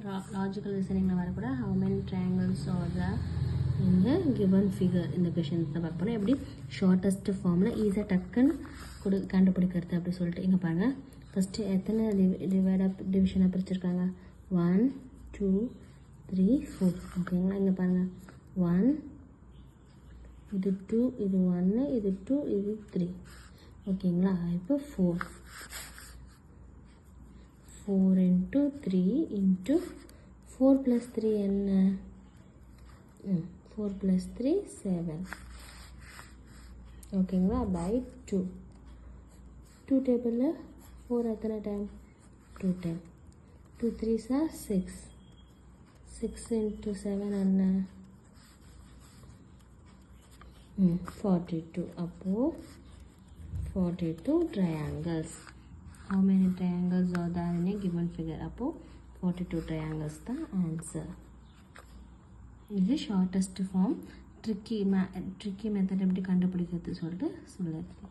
Logical ரீசனிங்கில் வரக்கூட how many triangles are there in the given figure இந்த questions தான் பார்க்க போகிறோம். எப்படி ஷார்ட்டஸ்ட் ஃபார்மில் ஈஸியாக டக்குன்னு கண்டுபிடிக்கிறது அப்படி சொல்லிட்டு இங்கே பாருங்கள். ஃபஸ்ட்டு எத்தனை டிவிஷனாக பிரிச்சுருக்காங்க? 1 2 3 4. ஓகேங்களா? இங்கே பாருங்கள் 1 இது 2 இது 1 இது 2 இது 3. ஓகேங்களா? இப்போ 4 into 3 into 4 plus 3 என்ன? 4 plus 3 7. ஓகேங்களா? by 2 டேபிளில் 4 எத்தனை time? 2 time. 2 3s are 6. 6 into 7 என்ன? 42. அப்போது 42 triangles. How many triangles are there in a given figure? அப்போது 42 triangles தான் ஆன்சர். இது ஷார்ட்டஸ்ட் ஃபார்ம். ட்ரிக்கி மெத்தட் எப்படி கண்டுபிடிக்கிறது சொல்லிட்டு சொல்லியிருக்கேன்.